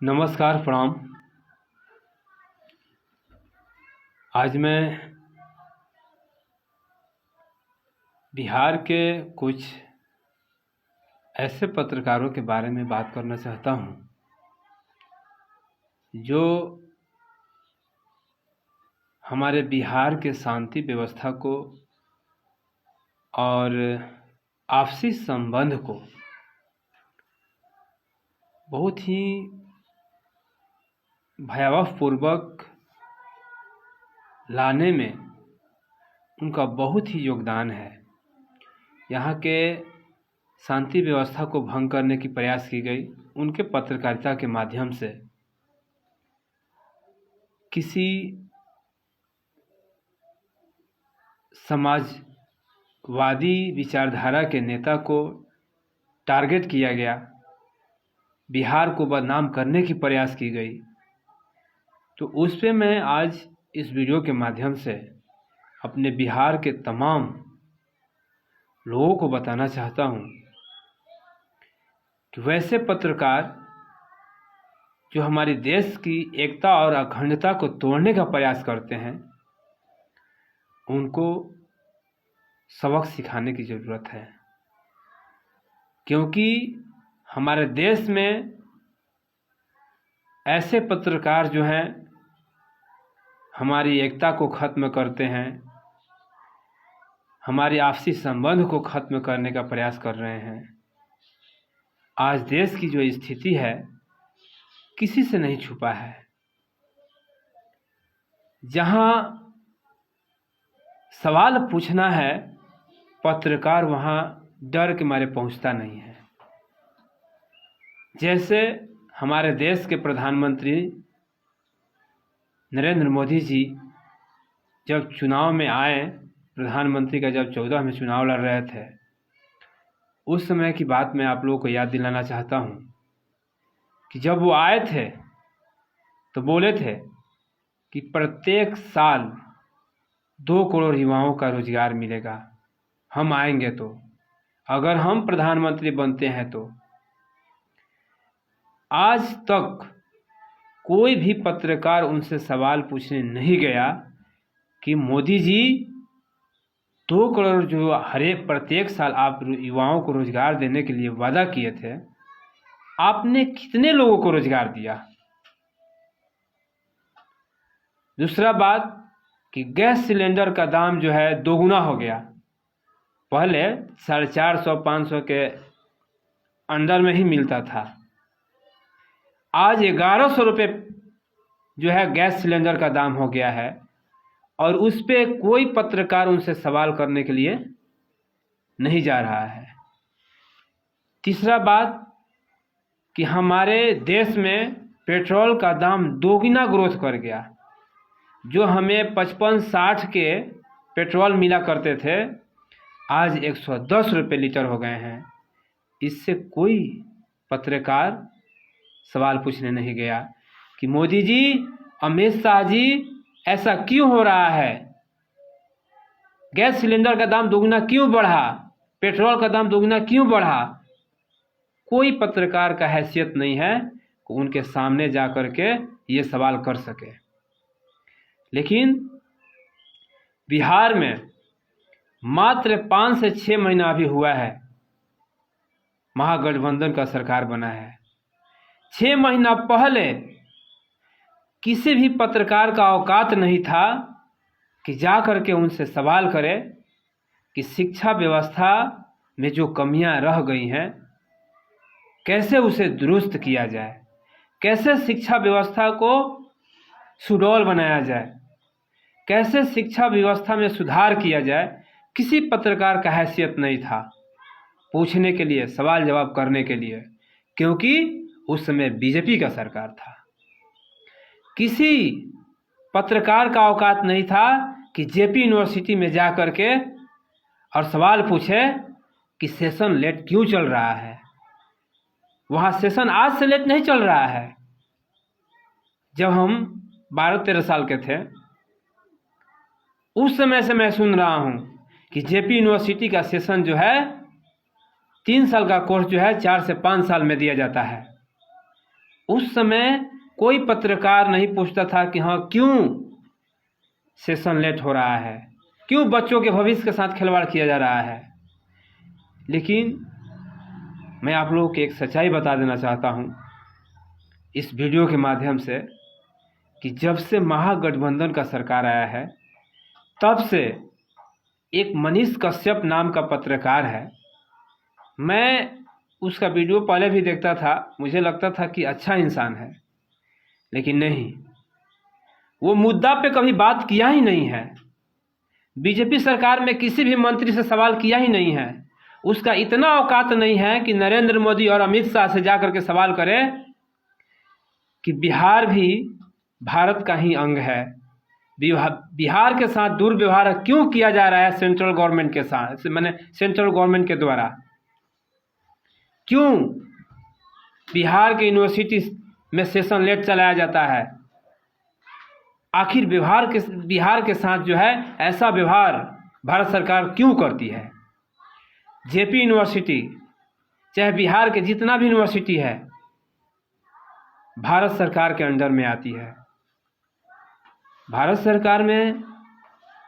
नमस्कार, प्रणाम। आज मैं बिहार के कुछ ऐसे पत्रकारों के बारे में बात करना चाहता हूँ जो हमारे बिहार के शांति व्यवस्था को और आपसी संबंध को बहुत ही भयावह पूर्वक लाने में उनका बहुत ही योगदान है। यहाँ के शांति व्यवस्था को भंग करने की प्रयास की गई उनके पत्रकारिता के माध्यम से। किसी समाजवादी विचारधारा के नेता को टारगेट किया गया, बिहार को बदनाम करने की प्रयास की गई। तो उस पे मैं आज इस वीडियो के माध्यम से अपने बिहार के तमाम लोगों को बताना चाहता हूँ कि वैसे पत्रकार जो हमारे देश की एकता और अखंडता को तोड़ने का प्रयास करते हैं, उनको सबक सिखाने की ज़रूरत है। क्योंकि हमारे देश में ऐसे पत्रकार जो हैं हमारी एकता को ख़त्म करते हैं, हमारी आपसी संबंध को ख़त्म करने का प्रयास कर रहे हैं। आज देश की जो स्थिति है किसी से नहीं छुपा है। जहाँ सवाल पूछना है, पत्रकार वहाँ डर के मारे पहुँचता नहीं है। जैसे हमारे देश के प्रधानमंत्री नरेंद्र मोदी जी जब चुनाव में आए, प्रधानमंत्री का जब 14 में चुनाव लड़ रहे थे, उस समय की बात मैं आप लोगों को याद दिलाना चाहता हूँ कि जब वो आए थे तो बोले थे कि प्रत्येक साल 2 करोड़ युवाओं का रोजगार मिलेगा, हम आएंगे तो, अगर हम प्रधानमंत्री बनते हैं तो। आज तक कोई भी पत्रकार उनसे सवाल पूछने नहीं गया कि मोदी जी 2 करोड़ जो प्रत्येक साल आप युवाओं को रोजगार देने के लिए वादा किए थे, आपने कितने लोगों को रोजगार दिया। दूसरा बात कि गैस सिलेंडर का दाम जो है दोगुना हो गया। पहले 450-500 के अंदर में ही मिलता था, आज 1100 रुपये जो है गैस सिलेंडर का दाम हो गया है। और उस पे कोई पत्रकार उनसे सवाल करने के लिए नहीं जा रहा है। तीसरा बात कि हमारे देश में पेट्रोल का दाम दोगुना ग्रोथ कर गया। जो हमें 55-60 के पेट्रोल मिला करते थे, आज 110 रुपये लीटर हो गए हैं। इससे कोई पत्रकार सवाल पूछने नहीं गया कि मोदी जी, अमित शाह जी, ऐसा क्यों हो रहा है, गैस सिलेंडर का दाम दोगुना क्यों बढ़ा, पेट्रोल का दाम दोगुना क्यों बढ़ा। कोई पत्रकार का हैसियत नहीं है कि उनके सामने जा कर के ये सवाल कर सके। लेकिन बिहार में मात्र 5 से 6 महीना अभी हुआ है, महागठबंधन का सरकार बना है। 6 महीना पहले किसी भी पत्रकार का औकात नहीं था कि जा कर के उनसे सवाल करे कि शिक्षा व्यवस्था में जो कमियां रह गई हैं, कैसे उसे दुरुस्त किया जाए, कैसे शिक्षा व्यवस्था को सुडौल बनाया जाए, कैसे शिक्षा व्यवस्था में सुधार किया जाए। किसी पत्रकार का हैसियत नहीं था पूछने के लिए, सवाल जवाब करने के लिए, क्योंकि उस समय बीजेपी का सरकार था। किसी पत्रकार का औकात नहीं था कि जेपी यूनिवर्सिटी में जा कर के और सवाल पूछे कि सेशन लेट क्यों चल रहा है। वहाँ सेशन आज से लेट नहीं चल रहा है। जब हम 12-13 साल के थे, उस समय से मैं सुन रहा हूँ कि जेपी यूनिवर्सिटी का सेशन जो है 3 साल का कोर्स जो है 4 से 5 साल में दिया जाता है। उस समय कोई पत्रकार नहीं पूछता था कि हाँ क्यों सेशन लेट हो रहा है, क्यों बच्चों के भविष्य के साथ खिलवाड़ किया जा रहा है। लेकिन मैं आप लोगों को एक सच्चाई बता देना चाहता हूँ इस वीडियो के माध्यम से कि जब से महागठबंधन का सरकार आया है तब से एक मनीष कश्यप नाम का पत्रकार है, मैं उसका वीडियो पहले भी देखता था, मुझे लगता था कि अच्छा इंसान है, लेकिन नहीं, वो मुद्दा पे कभी बात किया ही नहीं है। बीजेपी सरकार में किसी भी मंत्री से सवाल किया ही नहीं है। उसका इतना औकात नहीं है कि नरेंद्र मोदी और अमित शाह से जाकर के सवाल करे कि बिहार भी भारत का ही अंग है, बिहार के साथ दुर्व्यवहार क्यों किया जा रहा है सेंट्रल गवर्नमेंट के साथ, मैंने सेंट्रल गवर्नमेंट के द्वारा, क्यों बिहार के यूनिवर्सिटी में सेशन लेट चलाया जाता है, आखिर बिहार के साथ जो है ऐसा व्यवहार भारत सरकार क्यों करती है। जेपी यूनिवर्सिटी चाहे बिहार के जितना भी यूनिवर्सिटी है भारत सरकार के अंडर में आती है। भारत सरकार में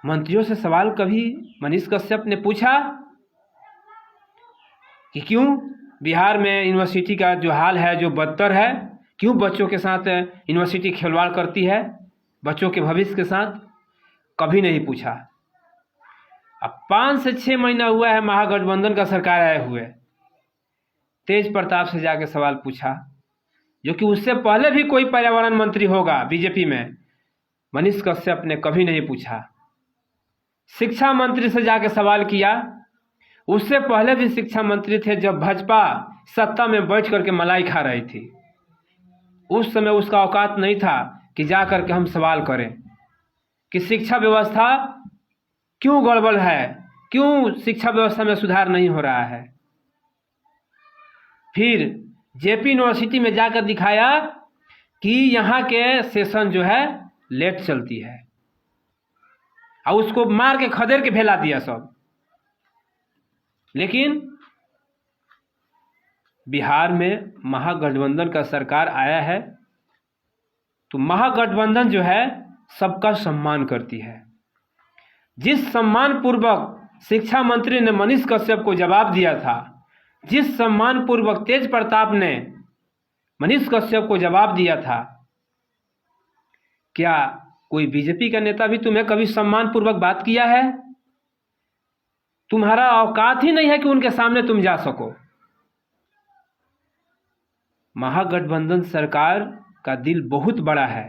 मंत्रियों से सवाल कभी मनीष कश्यप ने पूछा कि क्यों बिहार में यूनिवर्सिटी का जो हाल है, जो बदतर है, क्यों बच्चों के साथ यूनिवर्सिटी खिलवाड़ करती है, बच्चों के भविष्य के साथ? कभी नहीं पूछा। अब 5 से 6 महीना हुआ है महागठबंधन का सरकार आए हुए, तेज प्रताप से जाके सवाल पूछा, जो कि उससे पहले भी कोई पर्यावरण मंत्री होगा बीजेपी में, मनीष कश्यप ने कभी नहीं पूछा। शिक्षा मंत्री से जाके सवाल किया, उससे पहले भी शिक्षा मंत्री थे जब भाजपा सत्ता में बैठ करके मलाई खा रही थी, उस समय उसका औकात नहीं था कि जा करके हम सवाल करें कि शिक्षा व्यवस्था क्यों गड़बड़ है, क्यों शिक्षा व्यवस्था में सुधार नहीं हो रहा है। फिर जेपी यूनिवर्सिटी में जाकर दिखाया कि यहाँ के सेशन जो है लेट चलती है, और उसको मार के खदेड़ के फैला दिया सब। लेकिन बिहार में महागठबंधन का सरकार आया है तो महागठबंधन जो है सबका सम्मान करती है। जिस सम्मान पूर्वक शिक्षा मंत्री ने मनीष कश्यप को जवाब दिया था, जिस सम्मान पूर्वक तेज प्रताप ने मनीष कश्यप को जवाब दिया था, क्या कोई बीजेपी का नेता भी तुम्हें कभी सम्मान पूर्वक बात किया है? तुम्हारा औकात ही नहीं है कि उनके सामने तुम जा सको। महागठबंधन सरकार का दिल बहुत बड़ा है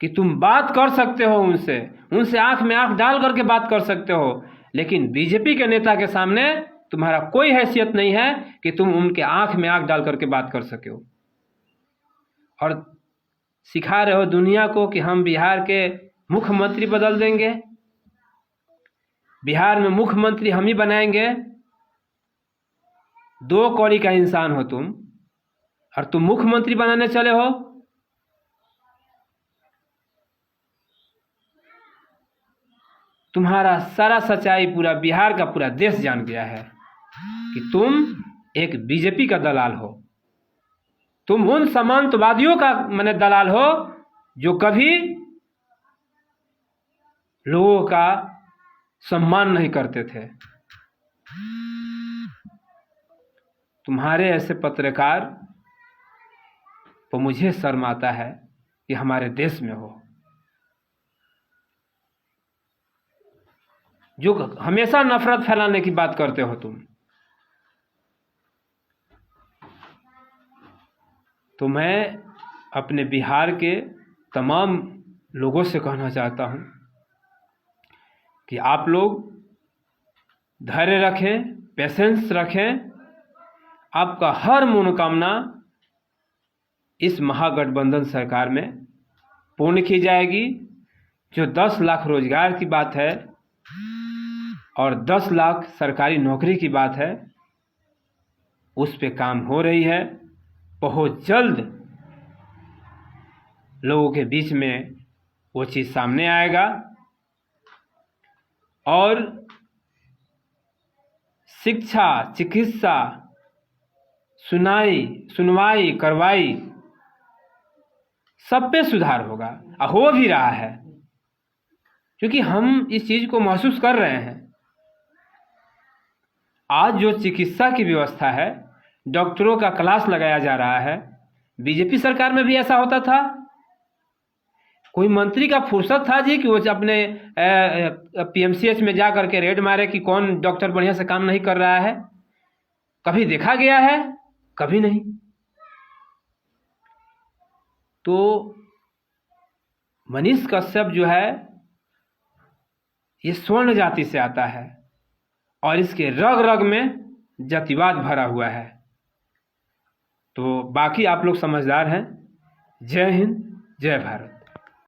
कि तुम बात कर सकते हो उनसे आंख में आंख डाल करके बात कर सकते हो, लेकिन बीजेपी के नेता के सामने तुम्हारा कोई हैसियत नहीं है कि तुम उनके आंख में आंख डाल करके बात कर सके हो। और सिखा रहे हो दुनिया को कि हम बिहार के मुख्यमंत्री बदल देंगे, बिहार में मुख्यमंत्री हम ही बनाएंगे। 2 कौड़ी का इंसान हो तुम, और तुम मुख्यमंत्री बनाने चले हो। तुम्हारा सारा सच्चाई पूरा बिहार का पूरा देश जान गया है कि तुम एक बीजेपी का दलाल हो, तुम उन सामंतवादियों का माने दलाल हो जो कभी लोगों का सम्मान नहीं करते थे। तुम्हारे ऐसे पत्रकार तो मुझे शर्म आता है कि हमारे देश में हो, जो हमेशा नफरत फैलाने की बात करते हो तुम। तो मैं अपने बिहार के तमाम लोगों से कहना चाहता हूं कि आप लोग धैर्य रखें, पेशेंस रखें, आपका हर मनोकामना इस महागठबंधन सरकार में पूर्ण की जाएगी। जो 10 लाख रोजगार की बात है और 10 लाख सरकारी नौकरी की बात है, उस पे काम हो रही है। बहुत जल्द लोगों के बीच में वो चीज़ सामने आएगा और शिक्षा, चिकित्सा, सुनवाई करवाई, सब पे सुधार होगा और हो भी रहा है, क्योंकि हम इस चीज को महसूस कर रहे हैं। आज जो चिकित्सा की व्यवस्था है, डॉक्टरों का क्लास लगाया जा रहा है, बीजेपी सरकार में भी ऐसा होता था? कोई मंत्री का फुर्सत था जी कि वो अपने पीएमसीएच में जा करके रेड मारे कि कौन डॉक्टर बढ़िया से काम नहीं कर रहा है? कभी देखा गया है? कभी नहीं। तो मनीष कश्यप जो है ये स्वर्ण जाति से आता है और इसके रग रग में जातिवाद भरा हुआ है। तो बाकी आप लोग समझदार हैं। जय हिंद, जय भारत।